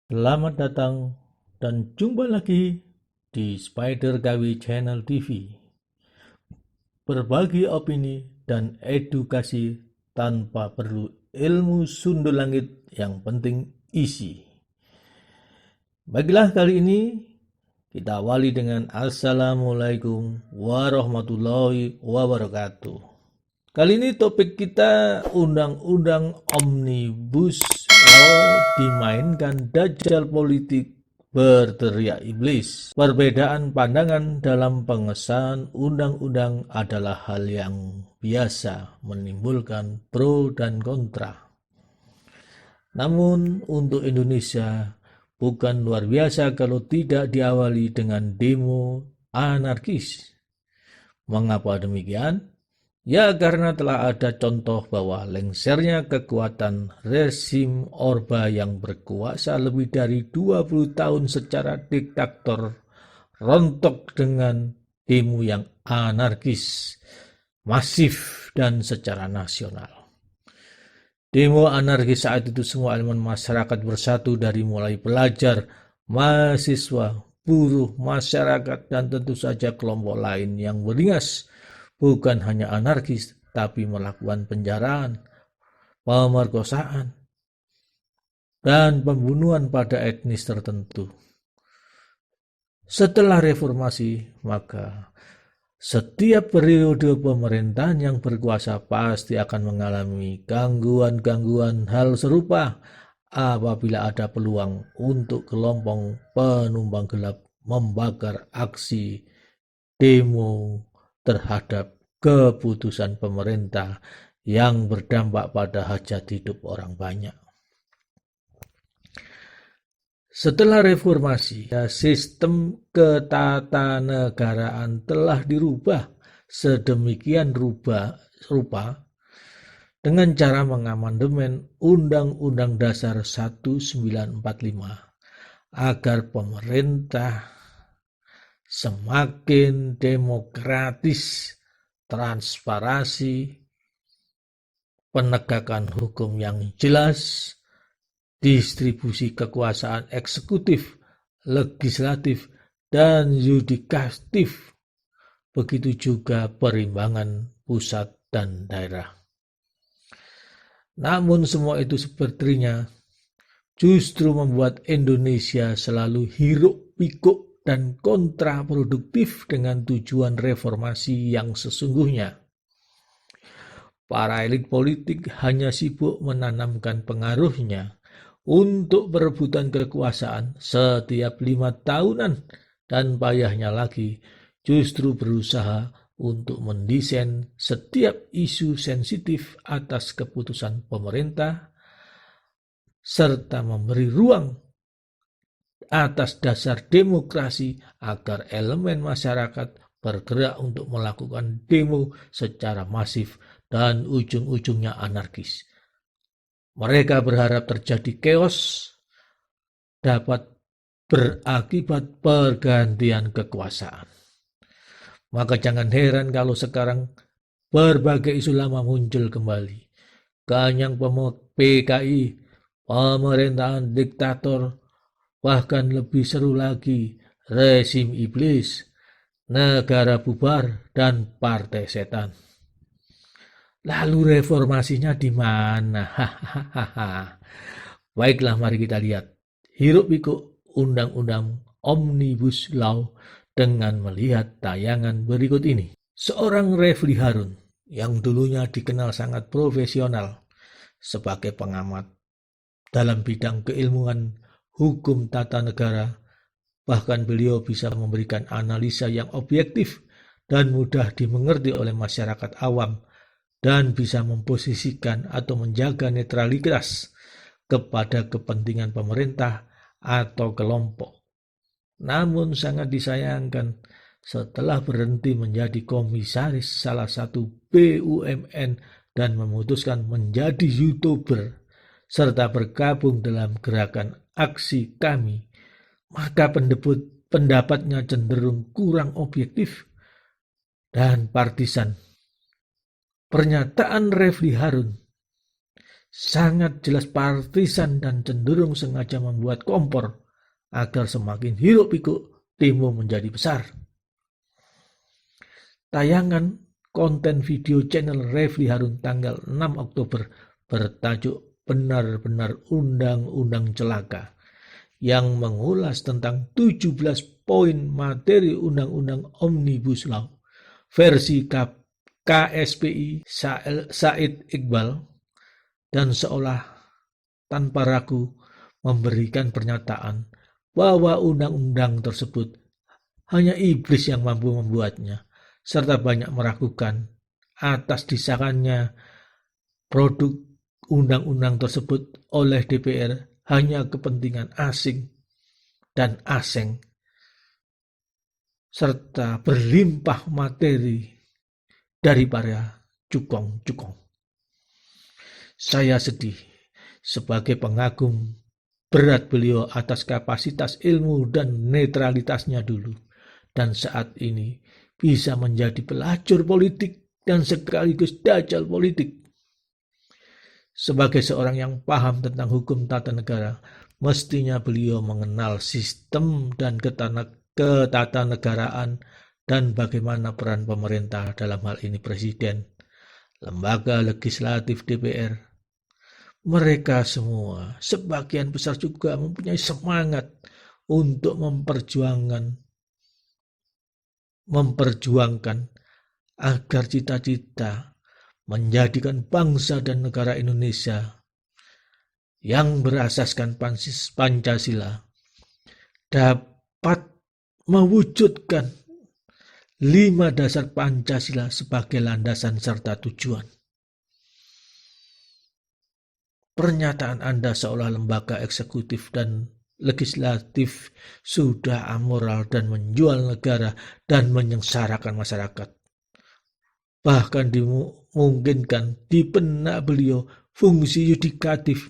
Selamat datang dan jumpa lagi di Spider Gawi Channel TV. Berbagi opini dan edukasi tanpa perlu ilmu sundul langit, yang penting isi. Baiklah, kali ini kita awali dengan Assalamualaikum warahmatullahi wabarakatuh. Kali ini topik kita Undang-Undang Omnibus Law dimainkan Dajjal politik berteriak iblis. Perbedaan pandangan dalam pengesahan undang-undang adalah hal yang biasa, menimbulkan pro dan kontra. Namun untuk Indonesia bukan luar biasa kalau tidak diawali dengan demo anarkis. Mengapa demikian? Ya, karena telah ada contoh bahwa lengsernya kekuatan rezim Orba yang berkuasa lebih dari 20 tahun secara diktator rontok dengan demo yang anarkis, masif, dan secara nasional. Demo anarkis saat itu semua elemen masyarakat bersatu, dari mulai pelajar, mahasiswa, buruh, masyarakat, dan tentu saja kelompok lain yang beringas. Bukan hanya anarkis, tapi melakukan penjaraan, pemerkosaan, dan pembunuhan pada etnis tertentu. Setelah reformasi, maka setiap periode pemerintahan yang berkuasa pasti akan mengalami gangguan-gangguan hal serupa apabila ada peluang untuk kelompok penumpang gelap membakar aksi demo terhadap keputusan pemerintah yang berdampak pada hajat hidup orang banyak. Setelah reformasi, sistem ketatanegaraan telah dirubah sedemikian rupa dengan cara mengamandemen Undang-Undang Dasar 1945 agar pemerintah semakin demokratis, transparansi, penegakan hukum yang jelas, distribusi kekuasaan eksekutif, legislatif, dan yudikatif, begitu juga perimbangan pusat dan daerah. Namun semua itu sepertinya justru membuat Indonesia selalu hiruk-pikuk dan kontraproduktif dengan tujuan reformasi yang sesungguhnya. Para elit politik hanya sibuk menanamkan pengaruhnya untuk perebutan kekuasaan setiap 5 tahunan, dan payahnya lagi justru berusaha untuk mendesain setiap isu sensitif atas keputusan pemerintah serta memberi ruang atas dasar demokrasi agar elemen masyarakat bergerak untuk melakukan demo secara masif dan ujung-ujungnya anarkis. Mereka berharap terjadi chaos dapat berakibat pergantian kekuasaan. Maka jangan heran kalau sekarang berbagai isu lama muncul kembali. Ganyang PKI, pemerintahan diktator, bahkan lebih seru lagi, rezim iblis, negara bubar, dan partai setan. Lalu reformasinya di mana? Baiklah, mari kita lihat hiruk-pikuk Undang-Undang Omnibus Law dengan melihat tayangan berikut ini. Seorang Refli Harun yang dulunya dikenal sangat profesional sebagai pengamat dalam bidang keilmuan hukum tata negara, bahkan beliau bisa memberikan analisa yang objektif dan mudah dimengerti oleh masyarakat awam, dan bisa memposisikan atau menjaga netralitas kepada kepentingan pemerintah atau kelompok. namun sangat disayangkan setelah berhenti menjadi komisaris salah satu BUMN dan memutuskan menjadi YouTuber serta bergabung dalam gerakan aksi kami, maka pendapatnya cenderung kurang objektif dan partisan. Pernyataan Refli Harun sangat jelas partisan dan cenderung sengaja membuat kompor agar semakin hiruk-pikuk demo menjadi besar. Tayangan konten video channel Refli Harun tanggal 6 Oktober bertajuk Benar-benar Undang-Undang Celaka yang mengulas tentang 17 poin materi Undang-Undang Omnibus Law versi KSPI Said Iqbal, dan seolah tanpa ragu memberikan pernyataan bahwa undang-undang tersebut hanya iblis yang mampu membuatnya, serta banyak meragukan atas disahkannya produk undang-undang tersebut oleh DPR hanya kepentingan asing dan asing, serta berlimpah materi dari para cukong-cukong. Saya sedih sebagai pengagum berat beliau atas kapasitas ilmu dan netralitasnya dulu, dan saat ini bisa menjadi pelacur politik dan sekaligus dajjal politik. Sebagai seorang yang paham tentang hukum tata negara, mestinya beliau mengenal sistem dan ketatanegaraan dan bagaimana peran pemerintah, dalam hal ini presiden, lembaga legislatif DPR. Mereka semua, sebagian besar juga mempunyai semangat untuk memperjuangkan agar cita-cita menjadikan bangsa dan negara Indonesia yang berasaskan Pancasila dapat mewujudkan 5 dasar Pancasila sebagai landasan serta tujuan. Pernyataan Anda seolah lembaga eksekutif dan legislatif sudah amoral dan menjual negara dan menyengsarakan masyarakat. Bahkan dimungkinkan di benak beliau fungsi yudikatif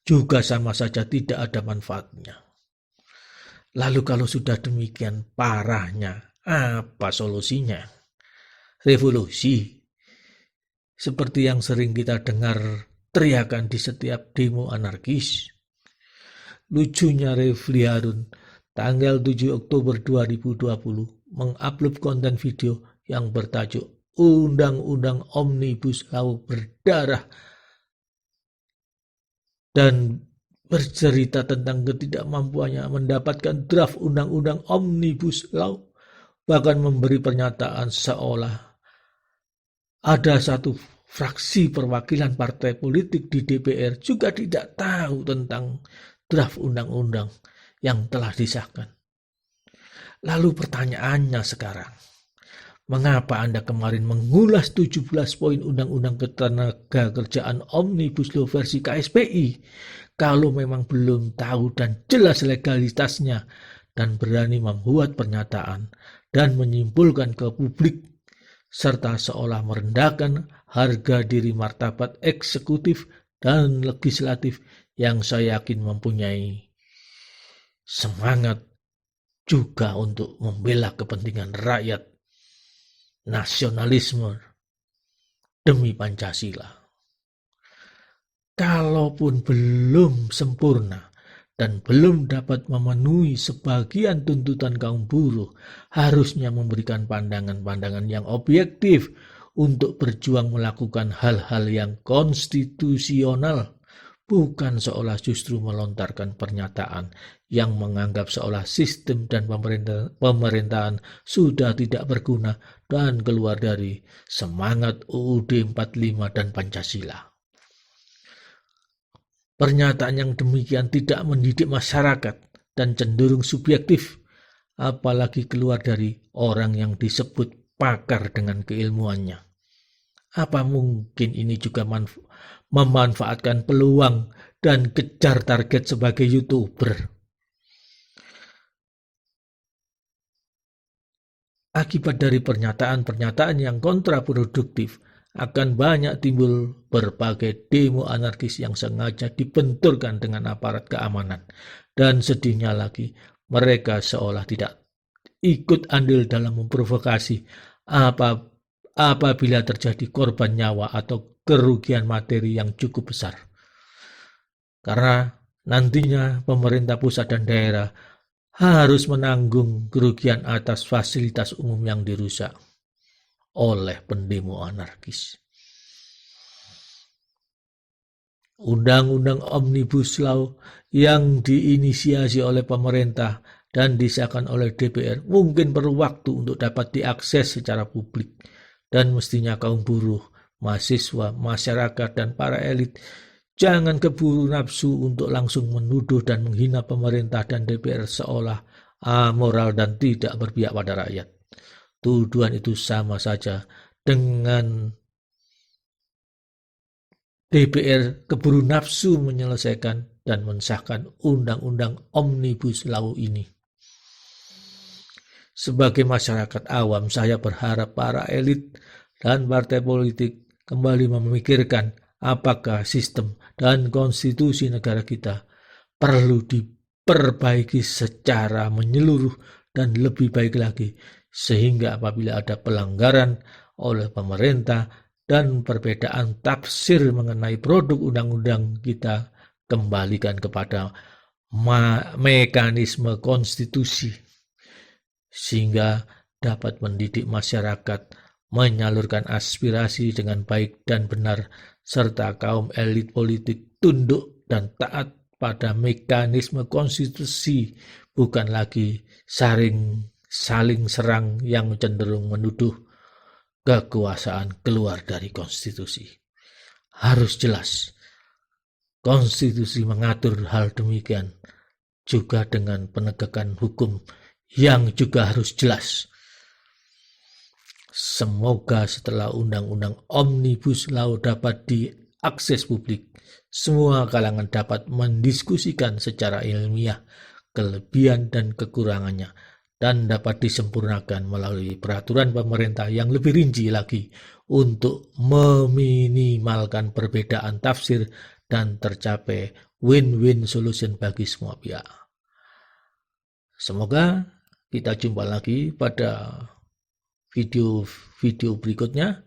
juga sama saja tidak ada manfaatnya. Lalu kalau sudah demikian parahnya, apa solusinya? Revolusi, seperti yang sering kita dengar teriakan di setiap demo anarkis. Lucunya Refli Harun tanggal 7 Oktober 2020 mengupload konten video yang bertajuk Undang-Undang Omnibus Law berdarah dan bercerita tentang ketidakmampuannya mendapatkan draft Undang-Undang Omnibus Law, bahkan memberi pernyataan seolah ada satu fraksi perwakilan partai politik di DPR juga tidak tahu tentang draft undang-undang yang telah disahkan. Lalu pertanyaannya sekarang, mengapa Anda kemarin mengulas 17 poin Undang-Undang Ketenagakerjaan Omnibus Law versi KSPI kalau memang belum tahu dan jelas legalitasnya dan berani membuat pernyataan dan menyimpulkan ke publik serta seolah merendahkan harga diri martabat eksekutif dan legislatif yang saya yakin mempunyai semangat juga untuk membela kepentingan rakyat, nasionalisme demi Pancasila. Kalaupun belum sempurna dan belum dapat memenuhi sebagian tuntutan kaum buruh, harusnya memberikan pandangan-pandangan yang objektif untuk berjuang melakukan hal-hal yang konstitusional, bukan seolah justru melontarkan pernyataan yang menganggap seolah sistem dan pemerintahan sudah tidak berguna dan keluar dari semangat UUD 45 dan Pancasila. Pernyataan yang demikian tidak mendidik masyarakat dan cenderung subjektif, apalagi keluar dari orang yang disebut pakar dengan keilmuannya. Apa mungkin ini juga memanfaatkan peluang dan kejar target sebagai YouTuber? Akibat dari pernyataan-pernyataan yang kontraproduktif, akan banyak timbul berbagai demo anarkis yang sengaja dibenturkan dengan aparat keamanan. Dan sedihnya lagi, mereka seolah tidak ikut andil dalam memprovokasi apabila terjadi korban nyawa atau kerugian materi yang cukup besar. Karena nantinya pemerintah pusat dan daerah harus menanggung kerugian atas fasilitas umum yang dirusak oleh pendemo anarkis. Undang-undang Omnibus Law yang diinisiasi oleh pemerintah dan disahkan oleh DPR mungkin perlu waktu untuk dapat diakses secara publik, dan mestinya kaum buruh, mahasiswa, masyarakat, dan para elit jangan keburu nafsu untuk langsung menuduh dan menghina pemerintah dan DPR seolah amoral dan tidak berpihak pada rakyat. Tuduhan itu sama saja dengan DPR keburu nafsu menyelesaikan dan mensahkan undang-undang Omnibus Law ini. Sebagai masyarakat awam, saya berharap para elit dan partai politik kembali memikirkan apakah sistem dan konstitusi negara kita perlu diperbaiki secara menyeluruh dan lebih baik lagi, sehingga apabila ada pelanggaran oleh pemerintah dan perbedaan tafsir mengenai produk undang-undang, kita kembalikan kepada mekanisme konstitusi, sehingga dapat mendidik masyarakat menyalurkan aspirasi dengan baik dan benar, serta kaum elit politik tunduk dan taat pada mekanisme konstitusi, bukan lagi saling serang yang cenderung menuduh kekuasaan keluar dari konstitusi. Harus jelas, konstitusi mengatur hal demikian, juga dengan penegakan hukum yang juga harus jelas. Semoga setelah undang-undang Omnibus Law dapat diakses publik, semua kalangan dapat mendiskusikan secara ilmiah kelebihan dan kekurangannya, dan dapat disempurnakan melalui peraturan pemerintah yang lebih rinci lagi untuk meminimalkan perbedaan tafsir dan tercapai win-win solution bagi semua pihak. Semoga kita jumpa lagi pada video berikutnya.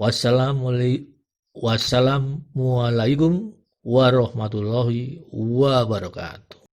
Wassalamualaikum warahmatullahi wabarakatuh.